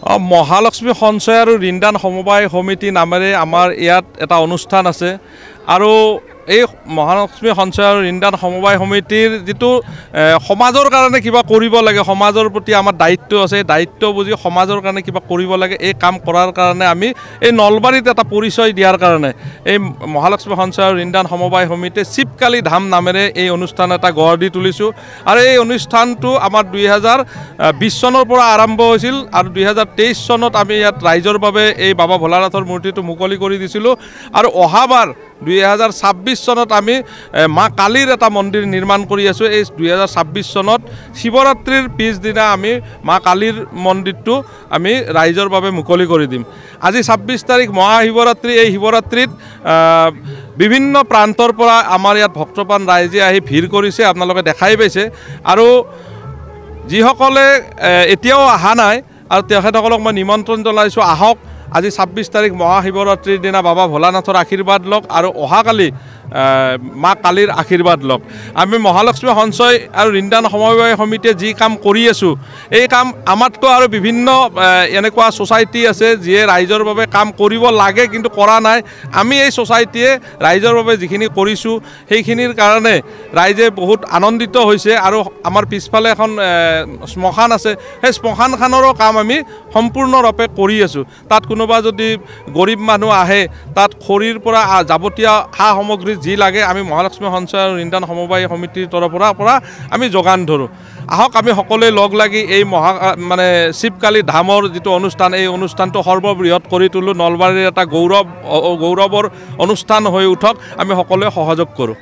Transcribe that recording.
মহালক্ষ্মী সঞ্চয় আৰু ঋণদান সমবায় সমিতি নামেৰে আমাৰ ইয়াত এটা অনুষ্ঠান আছে আৰু এই মহালক্ষ্মী সঞ্চয় আৰু ঋণদান সমবায় সমিতিৰ যিটো সমাজৰ কাৰণে কিবা কৰিব লাগে, সমাজৰ প্ৰতি আমাৰ দায়িত্ব আছে, দায়িত্ব বুজি সমাজৰ কাৰণে কিবা কৰিব লাগে, এই কাম কৰাৰ কাৰণে আমি এই নলবাৰীত এটা পৰিচয় দিয়াৰ কাৰণে এই মহালক্ষ্মী সঞ্চয় আৰু ঋণদান সমবায় সমিতিয়ে শিৱকালী ধাম নামেৰে এই অনুষ্ঠান এটা গঢ় দি তুলিছোঁ। আৰু এই অনুষ্ঠানটো আমাৰ 2020 চনৰ পৰা আৰম্ভ হৈছিল আৰু 2023 চনত আমি ইয়াত ৰাইজৰ বাবে এই বাবা ভোলানাথৰ মূৰ্তিটো মুকলি কৰি দিছিলোঁ। আৰু অহাবাৰ 2026 চনত আমি মা কালীৰ এটা মন্দিৰ নিৰ্মাণ কৰি আছোঁ। এই 2026 চনত শিৱৰাত্ৰিৰ পিছদিনা আমি মা কালীৰ মন্দিৰটো আমি ৰাইজৰ বাবে মুকলি কৰি দিম। আজি 26 তাৰিখ মহাশিৱৰাত্ৰি। এই শিৱৰাত্ৰিত বিভিন্ন প্ৰান্তৰ পৰা আমাৰ ইয়াত ভক্তপ্ৰাণ ৰাইজে আহি ভিৰ কৰিছে, আপোনালোকে দেখাই পাইছে। আৰু যিসকলে এতিয়াও অহা নাই আৰু তেখেতসকলক মই নিমন্ত্ৰণ জনাইছোঁ, আহক আজি 26 তাৰিখ মহাশিৱৰাত্ৰিৰ দিনা বাবা ভোলানাথৰ আশীৰ্বাদ লওক আৰু অহাকালি মা কালীৰ আশীৰ্বাদ লওক। আমি মহালক্ষ্মী সঞ্চয় আৰু ঋণদান সমবায় সমিতিয়ে যি কাম কৰি আছোঁ, এই কাম আমাতকৈ আৰু বিভিন্ন এনেকুৱা ছ'চাইটি আছে যিয়ে ৰাইজৰ বাবে কাম কৰিব লাগে কিন্তু কৰা নাই। আমি এই ছ'চাইটিয়ে ৰাইজৰ বাবে যিখিনি কৰিছোঁ সেইখিনিৰ কাৰণে ৰাইজে বহুত আনন্দিত হৈছে। আৰু আমাৰ পিছফালে এখন শ্মশান আছে, সেই শ্মশানখনৰো কাম আমি সম্পূৰ্ণৰূপে কৰি আছোঁ। তাত কোনোবা যদি গৰীব মানুহ আহে, তাত খৰিৰ পৰা যাৱতীয় সা সামগ্ৰী যি লাগে আমি মহালক্ষ্মী সঞ্চয় আৰু ঋণদান সমবায় সমিতিৰ তৰফৰ পৰা আমি যোগান ধৰোঁ। আহক আমি সকলোৱে লগ লাগি এই শিৱকালী ধামৰ যিটো অনুষ্ঠান, এই অনুষ্ঠানটো সৰ্ববৃহৎ কৰি তোলোঁ। নলবাৰীৰ এটা গৌৰৱৰ অনুষ্ঠান হৈ উঠক, আমি সকলোৱে সহযোগ কৰোঁ।